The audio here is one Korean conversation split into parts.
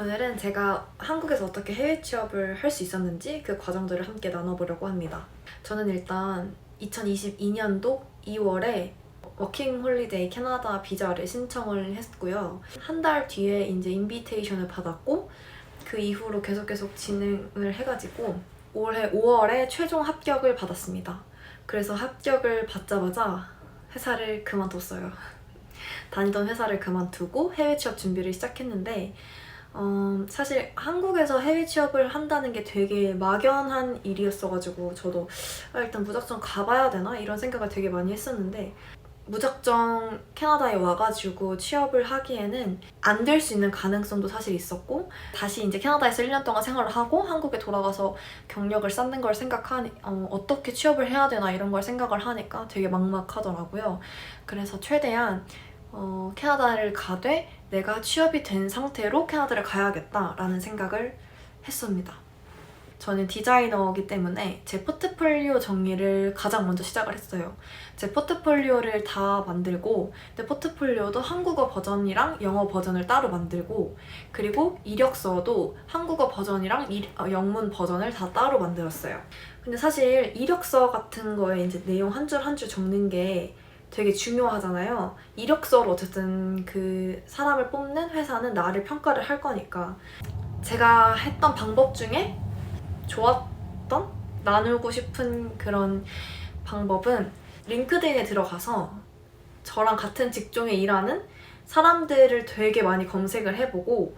오늘은 제가 한국에서 어떻게 해외 취업을 할 수 있었는지 그 과정들을 함께 나눠보려고 합니다. 저는 일단 2022년도 2월에 워킹 홀리데이 캐나다 비자를 신청을 했고요. 한 달 뒤에 이제 인비테이션을 받았고 그 이후로 계속 진행을 해가지고 올해 5월에 최종 합격을 받았습니다. 그래서 합격을 받자마자 회사를 그만뒀어요. 다니던 회사를 그만두고 해외 취업 준비를 시작했는데 사실 한국에서 해외 취업을 한다는 게 되게 막연한 일이었어가지고 저도 일단 무작정 가봐야 되나? 이런 생각을 되게 많이 했었는데 무작정 캐나다에 와가지고 취업을 하기에는 안 될 수 있는 가능성도 사실 있었고 다시 이제 캐나다에서 1년 동안 생활을 하고 한국에 돌아가서 경력을 쌓는 걸 생각하니 어떻게 취업을 해야 되나 이런 걸 생각을 하니까 되게 막막하더라고요. 그래서 최대한 캐나다를 가되 내가 취업이 된 상태로 캐나다를 가야겠다라는 생각을 했습니다. 저는 디자이너이기 때문에 제 포트폴리오 정리를 가장 먼저 시작을 했어요. 제 포트폴리오를 다 만들고 내 포트폴리오도 한국어 버전이랑 영어 버전을 따로 만들고 그리고 이력서도 한국어 버전이랑 영문 버전을 다 따로 만들었어요. 근데 사실 이력서 같은 거에 이제 내용 한 줄 한 줄 적는 게 되게 중요하잖아요. 이력서로 어쨌든 그 사람을 뽑는 회사는 나를 평가를 할 거니까 제가 했던 방법 중에 좋았던? 나누고 싶은 그런 방법은 링크드인에 들어가서 저랑 같은 직종에 일하는 사람들을 되게 많이 검색을 해보고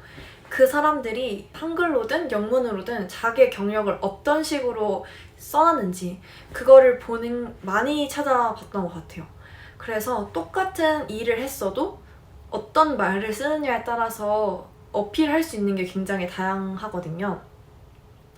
그 사람들이 한글로든 영문으로든 자기의 경력을 어떤 식으로 써놨는지 그거를 많이 찾아봤던 것 같아요. 그래서 똑같은 일을 했어도 어떤 말을 쓰느냐에 따라서 어필할 수 있는 게 굉장히 다양하거든요.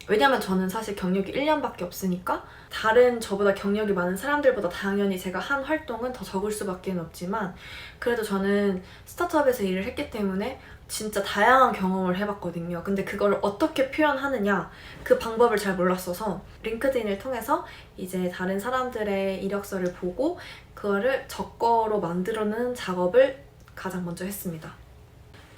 왜냐면 저는 사실 경력이 1년밖에 없으니까 다른 저보다 경력이 많은 사람들보다 당연히 제가 한 활동은 더 적을 수밖에 없지만 그래도 저는 스타트업에서 일을 했기 때문에 진짜 다양한 경험을 해봤거든요. 근데 그걸 어떻게 표현하느냐 그 방법을 잘 몰랐어서 링크드인을 통해서 이제 다른 사람들의 이력서를 보고 그거를 적어로 만들어내는 작업을 가장 먼저 했습니다.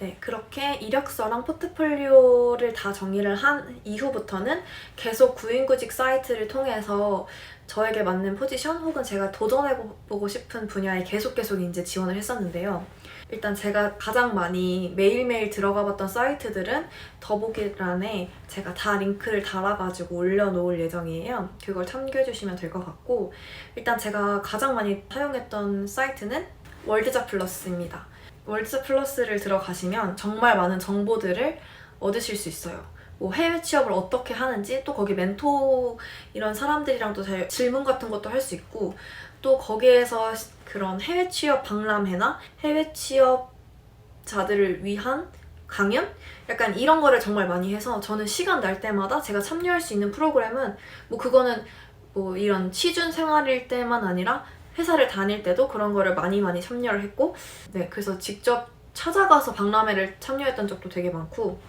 네, 그렇게 이력서랑 포트폴리오를 다 정리를 한 이후부터는 계속 구인구직 사이트를 통해서 저에게 맞는 포지션 혹은 제가 도전해보고 싶은 분야에 계속 이제 지원을 했었는데요. 일단 제가 가장 많이 매일매일 들어가봤던 사이트들은 더보기란에 제가 다 링크를 달아가지고 올려놓을 예정이에요. 그걸 참고해주시면 될 것 같고 일단 제가 가장 많이 사용했던 사이트는 월드잡플러스입니다. 월드잡플러스를 들어가시면 정말 많은 정보들을 얻으실 수 있어요. 뭐 해외 취업을 어떻게 하는지 또 거기 멘토 이런 사람들이랑도 잘 질문 같은 것도 할 수 있고 또 거기에서 그런 해외 취업 박람회나 해외 취업자들을 위한 강연? 약간 이런 거를 정말 많이 해서 저는 시간 날 때마다 제가 참여할 수 있는 프로그램은 뭐 그거는 뭐 이런 취준 생활일 때만 아니라 회사를 다닐 때도 그런 거를 많이 참여를 했고 네, 그래서 직접 찾아가서 박람회를 참여했던 적도 되게 많고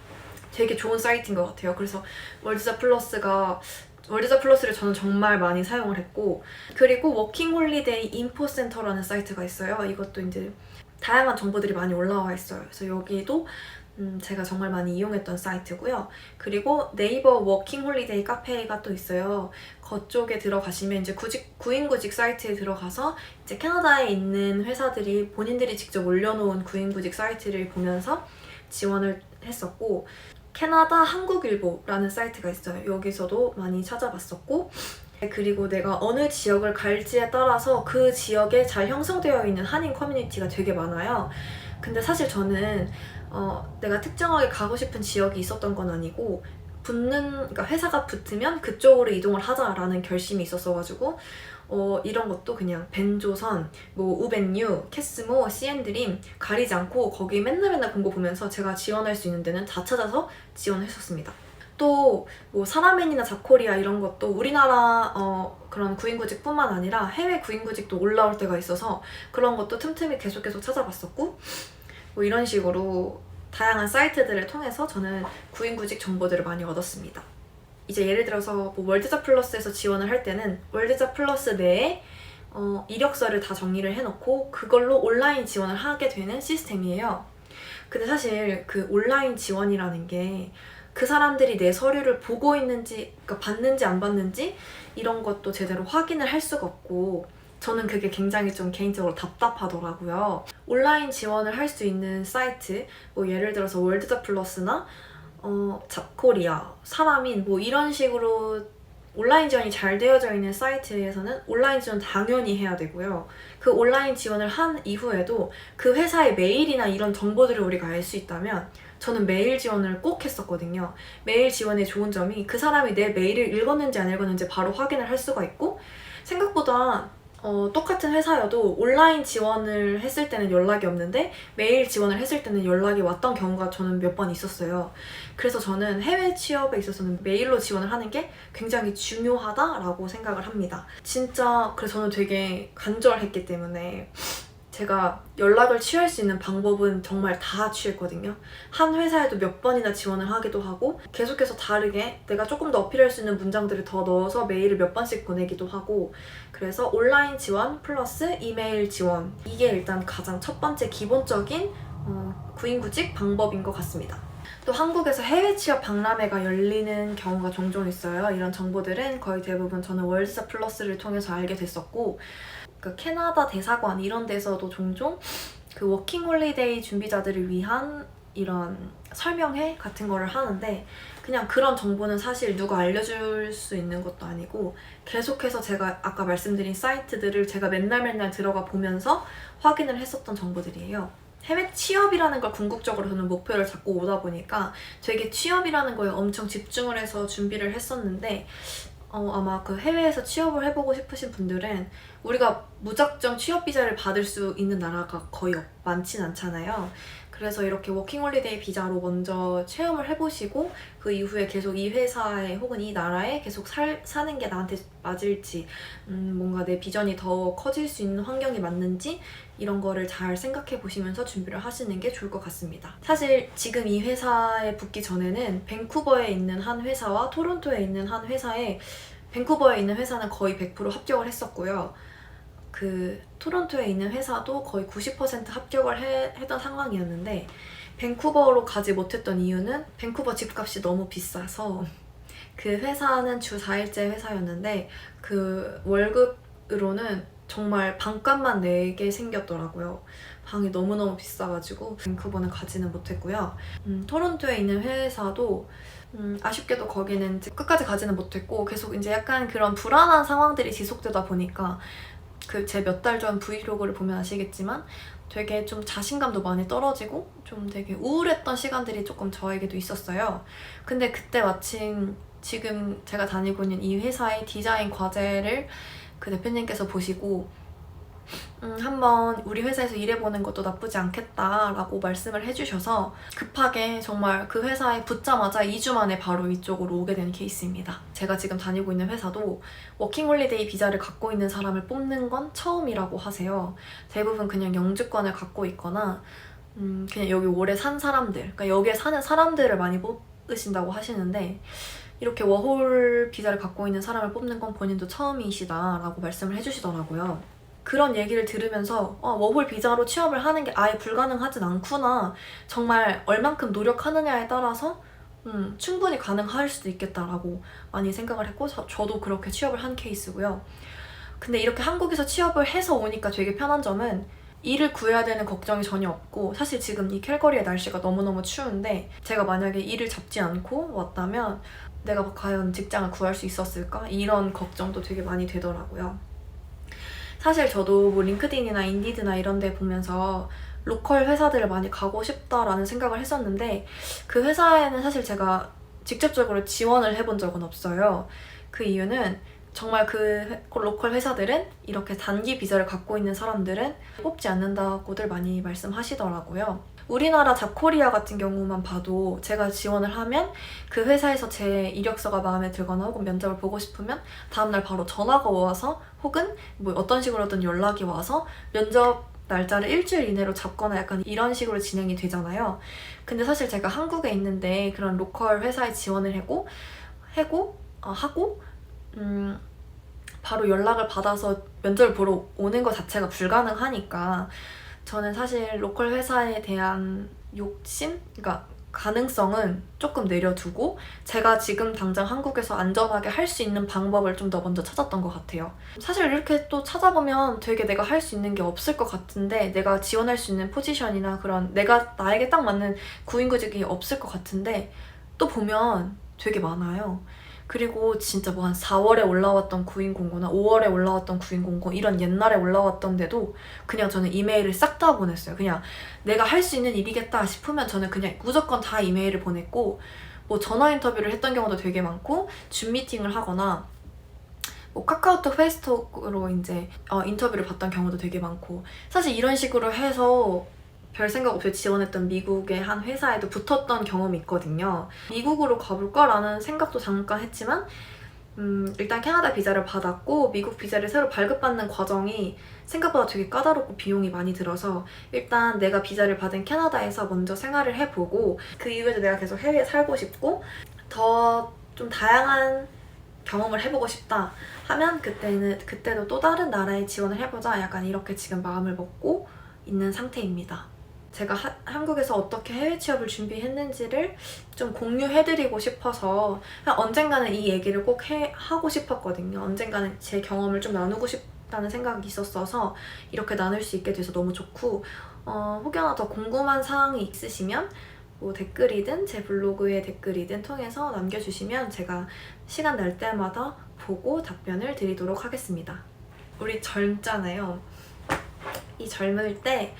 되게 좋은 사이트인 것 같아요. 그래서 월드잡플러스를 저는 정말 많이 사용을 했고 그리고 워킹홀리데이 인포센터라는 사이트가 있어요. 이것도 이제 다양한 정보들이 많이 올라와 있어요. 그래서 여기도 제가 정말 많이 이용했던 사이트고요. 그리고 네이버 워킹홀리데이 카페가 또 있어요. 그쪽에 들어가시면 이제 구인구직 사이트에 들어가서 이제 캐나다에 있는 회사들이 본인들이 직접 올려놓은 구인구직 사이트를 보면서 지원을 했었고 캐나다 한국일보라는 사이트가 있어요. 여기서도 많이 찾아봤었고 그리고 내가 어느 지역을 갈지에 따라서 그 지역에 잘 형성되어 있는 한인 커뮤니티가 되게 많아요. 근데 사실 저는 내가 특정하게 가고 싶은 지역이 있었던 건 아니고 그러니까 회사가 붙으면 그쪽으로 이동을 하자라는 결심이 있었어가지고 이런 것도 그냥 벤조선, 뭐 우벤유, 캐스모, C&드림 가리지 않고 거기 맨날 공고 보면서 제가 지원할 수 있는 데는 다 찾아서 지원했었습니다. 또 뭐 사라멘이나 잡코리아 이런 것도 우리나라 그런 구인구직뿐만 아니라 해외 구인구직도 올라올 때가 있어서 그런 것도 틈틈이 계속 찾아봤었고 뭐 이런 식으로 다양한 사이트들을 통해서 저는 구인구직 정보들을 많이 얻었습니다. 이제 예를 들어서 뭐 월드잡플러스에서 지원을 할 때는 월드잡플러스 내에 이력서를 다 정리를 해놓고 그걸로 온라인 지원을 하게 되는 시스템이에요. 근데 사실 그 온라인 지원이라는 게 그 사람들이 내 서류를 보고 있는지, 그러니까 봤는지 안 봤는지 이런 것도 제대로 확인을 할 수가 없고, 저는 그게 굉장히 좀 개인적으로 답답하더라고요. 온라인 지원을 할 수 있는 사이트, 뭐 예를 들어서 월드잡 플러스나 잡코리아, 사람인 뭐 이런 식으로 온라인 지원이 잘 되어져 있는 사이트에서는 온라인 지원 당연히 해야 되고요. 그 온라인 지원을 한 이후에도 그 회사의 메일이나 이런 정보들을 우리가 알 수 있다면 저는 메일 지원을 꼭 했었거든요. 메일 지원의 좋은 점이 그 사람이 내 메일을 읽었는지 안 읽었는지 바로 확인을 할 수가 있고, 생각보다 똑같은 회사여도 온라인 지원을 했을 때는 연락이 없는데 메일 지원을 했을 때는 연락이 왔던 경우가 저는 몇 번 있었어요. 그래서 저는 해외 취업에 있어서는 메일로 지원을 하는 게 굉장히 중요하다라고 생각을 합니다. 진짜 그래서 저는 되게 간절했기 때문에 제가 연락을 취할 수 있는 방법은 정말 다 취했거든요. 한 회사에도 몇 번이나 지원을 하기도 하고, 계속해서 다르게 내가 조금 더 어필할 수 있는 문장들을 더 넣어서 메일을 몇 번씩 보내기도 하고, 그래서 온라인 지원 플러스 이메일 지원, 이게 일단 가장 첫 번째 기본적인 구인구직 방법인 것 같습니다. 또 한국에서 해외 취업 박람회가 열리는 경우가 종종 있어요. 이런 정보들은 거의 대부분 저는 월드잡 플러스를 통해서 알게 됐었고, 그 캐나다 대사관 이런 데서도 종종 그 워킹 홀리데이 준비자들을 위한 이런 설명회 같은 거를 하는데, 그냥 그런 정보는 사실 누가 알려줄 수 있는 것도 아니고 계속해서 제가 아까 말씀드린 사이트들을 제가 맨날 들어가 보면서 확인을 했었던 정보들이에요. 해외 취업이라는 걸 궁극적으로 저는 목표를 잡고 오다 보니까 되게 취업이라는 거에 엄청 집중을 해서 준비를 했었는데, 아마 그 해외에서 취업을 해보고 싶으신 분들은 우리가 무작정 취업 비자를 받을 수 있는 나라가 거의 많진 않잖아요. 그래서 이렇게 워킹홀리데이 비자로 먼저 체험을 해보시고 그 이후에 계속 이 회사에 혹은 이 나라에 계속 사는 게 나한테 맞을지, 뭔가 내 비전이 더 커질 수 있는 환경이 맞는지 이런 거를 잘 생각해 보시면서 준비를 하시는 게 좋을 것 같습니다. 사실 지금 이 회사에 붙기 전에는 밴쿠버에 있는 한 회사와 토론토에 있는 한 회사에, 밴쿠버에 있는 회사는 거의 100% 합격을 했었고요. 그 토론토에 있는 회사도 거의 90% 합격을 했던 상황이었는데, 밴쿠버로 가지 못했던 이유는 밴쿠버 집값이 너무 비싸서, 그 회사는 주 4일제 회사였는데 그 월급으로는 정말 방값만 내게 생겼더라고요. 방이 너무너무 비싸가지고 밴쿠버는 가지는 못했고요. 토론토에 있는 회사도 아쉽게도 거기는 끝까지 가지는 못했고, 계속 이제 약간 그런 불안한 상황들이 지속되다 보니까 그 제 몇 달 전 브이로그를 보면 아시겠지만 되게 좀 자신감도 많이 떨어지고 좀 되게 우울했던 시간들이 조금 저에게도 있었어요. 근데 그때 마침 지금 제가 다니고 있는 이 회사의 디자인 과제를 그 대표님께서 보시고 한번 우리 회사에서 일해보는 것도 나쁘지 않겠다라고 말씀을 해주셔서 급하게 정말 그 회사에 붙자마자 2주 만에 바로 이쪽으로 오게 된 케이스입니다. 제가 지금 다니고 있는 회사도 워킹홀리데이 비자를 갖고 있는 사람을 뽑는 건 처음이라고 하세요. 대부분 그냥 영주권을 갖고 있거나 그냥 여기 오래 산 사람들, 그러니까 여기에 사는 사람들을 많이 뽑으신다고 하시는데, 이렇게 워홀 비자를 갖고 있는 사람을 뽑는 건 본인도 처음이시다라고 말씀을 해주시더라고요. 그런 얘기를 들으면서 워홀 비자로 취업을 하는 게 아예 불가능하진 않구나, 정말 얼만큼 노력하느냐에 따라서 충분히 가능할 수도 있겠다라고 많이 생각을 했고, 저도 그렇게 취업을 한 케이스고요. 근데 이렇게 한국에서 취업을 해서 오니까 되게 편한 점은 일을 구해야 되는 걱정이 전혀 없고, 사실 지금 이 캘거리의 날씨가 너무너무 추운데 제가 만약에 일을 잡지 않고 왔다면 내가 과연 직장을 구할 수 있었을까? 이런 걱정도 되게 많이 되더라고요. 사실 저도 뭐 링크드인이나 인디드나 이런 데 보면서 로컬 회사들을 많이 가고 싶다라는 생각을 했었는데, 그 회사에는 사실 제가 직접적으로 지원을 해본 적은 없어요. 그 이유는 정말 그 로컬 회사들은 이렇게 단기 비자를 갖고 있는 사람들은 뽑지 않는다고들 많이 말씀하시더라고요. 우리나라 잡코리아 같은 경우만 봐도 제가 지원을 하면 그 회사에서 제 이력서가 마음에 들거나 혹은 면접을 보고 싶으면 다음날 바로 전화가 와서 혹은 뭐 어떤 식으로든 연락이 와서 면접 날짜를 일주일 이내로 잡거나 약간 이런 식으로 진행이 되잖아요. 근데 사실 제가 한국에 있는데 그런 로컬 회사에 지원을 하고 바로 연락을 받아서 면접을 보러 오는 것 자체가 불가능하니까 저는 사실 로컬 회사에 대한 욕심? 그러니까 가능성은 조금 내려두고 제가 지금 당장 한국에서 안전하게 할 수 있는 방법을 좀 더 먼저 찾았던 것 같아요. 사실 이렇게 또 찾아보면 되게 내가 할 수 있는 게 없을 것 같은데, 내가 지원할 수 있는 포지션이나 그런 나에게 딱 맞는 구인구직이 없을 것 같은데 또 보면 되게 많아요. 그리고 진짜 뭐 한 4월에 올라왔던 구인공고나 5월에 올라왔던 구인공고 이런 옛날에 올라왔던데도 그냥 저는 이메일을 싹 다 보냈어요. 그냥 내가 할 수 있는 일이겠다 싶으면 저는 그냥 무조건 다 이메일을 보냈고, 뭐 전화 인터뷰를 했던 경우도 되게 많고, 줌 미팅을 하거나 뭐 카카오톡, 페이스톡으로 이제 인터뷰를 봤던 경우도 되게 많고, 사실 이런 식으로 해서 별 생각 없이 지원했던 미국의 한 회사에도 붙었던 경험이 있거든요. 미국으로 가볼까라는 생각도 잠깐 했지만 일단 캐나다 비자를 받았고 미국 비자를 새로 발급받는 과정이 생각보다 되게 까다롭고 비용이 많이 들어서 일단 내가 비자를 받은 캐나다에서 먼저 생활을 해보고, 그 이후에도 내가 계속 해외에 살고 싶고 더 좀 다양한 경험을 해보고 싶다 하면 그때도 또 다른 나라에 지원을 해보자, 약간 이렇게 지금 마음을 먹고 있는 상태입니다. 제가 한국에서 어떻게 해외 취업을 준비했는지를 좀 공유해드리고 싶어서 그냥 언젠가는 이 얘기를 꼭 하고 싶었거든요. 언젠가는 제 경험을 좀 나누고 싶다는 생각이 있었어서 이렇게 나눌 수 있게 돼서 너무 좋고, 혹여나 더 궁금한 사항이 있으시면 뭐 댓글이든 제 블로그의 댓글이든 통해서 남겨주시면 제가 시간 날 때마다 보고 답변을 드리도록 하겠습니다. 우리 젊잖아요. 이 젊을 때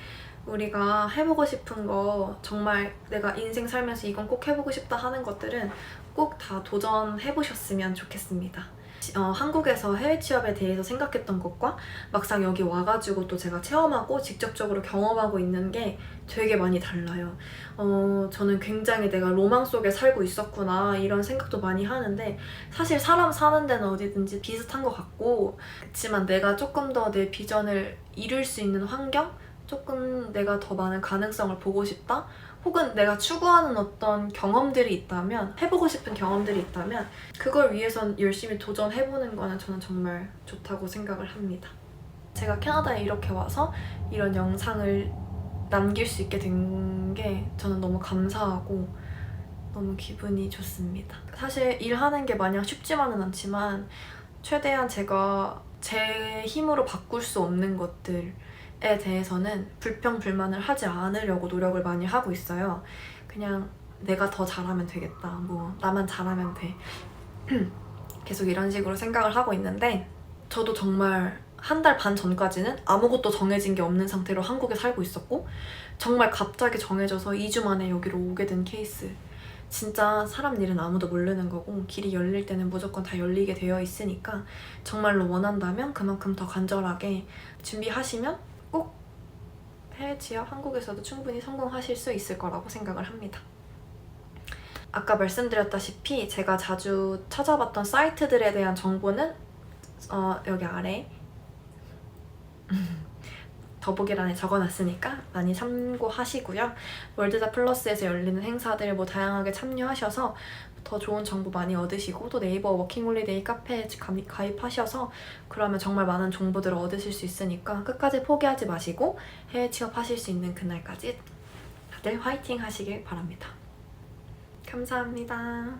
우리가 해보고 싶은 거, 정말 내가 인생 살면서 이건 꼭 해보고 싶다 하는 것들은 꼭 다 도전해보셨으면 좋겠습니다. 한국에서 해외 취업에 대해서 생각했던 것과 막상 여기 와가지고 또 제가 체험하고 직접적으로 경험하고 있는 게 되게 많이 달라요. 저는 굉장히 내가 로망 속에 살고 있었구나 이런 생각도 많이 하는데, 사실 사람 사는 데는 어디든지 비슷한 것 같고, 그렇지만 내가 조금 더 내 비전을 이룰 수 있는 환경? 조금 내가 더 많은 가능성을 보고 싶다? 혹은 내가 추구하는 어떤 경험들이 있다면, 해보고 싶은 경험들이 있다면 그걸 위해선 열심히 도전해보는 거는 저는 정말 좋다고 생각을 합니다. 제가 캐나다에 이렇게 와서 이런 영상을 남길 수 있게 된 게 저는 너무 감사하고 너무 기분이 좋습니다. 사실 일하는 게 마냥 쉽지만은 않지만 최대한 제가 제 힘으로 바꿀 수 없는 것들에 대해서는 불평불만을 하지 않으려고 노력을 많이 하고 있어요. 그냥 내가 더 잘하면 되겠다, 뭐 나만 잘하면 돼, 계속 이런 식으로 생각을 하고 있는데, 저도 정말 한 달 반 전까지는 아무것도 정해진 게 없는 상태로 한국에 살고 있었고, 정말 갑자기 정해져서 2주 만에 여기로 오게 된 케이스. 진짜 사람 일은 아무도 모르는 거고 길이 열릴 때는 무조건 다 열리게 되어 있으니까 정말로 원한다면 그만큼 더 간절하게 준비하시면 꼭 해외 취업 한국에서도 충분히 성공하실 수 있을 거라고 생각을 합니다. 아까 말씀드렸다시피 제가 자주 찾아봤던 사이트들에 대한 정보는 여기 아래 더보기란에 적어놨으니까 많이 참고하시고요. 월드다 플러스에서 열리는 행사들 뭐 다양하게 참여하셔서 더 좋은 정보 많이 얻으시고, 또 네이버 워킹홀리데이 카페에 가입하셔서 그러면 정말 많은 정보들을 얻으실 수 있으니까 끝까지 포기하지 마시고 해외 취업하실 수 있는 그날까지 다들 화이팅 하시길 바랍니다. 감사합니다.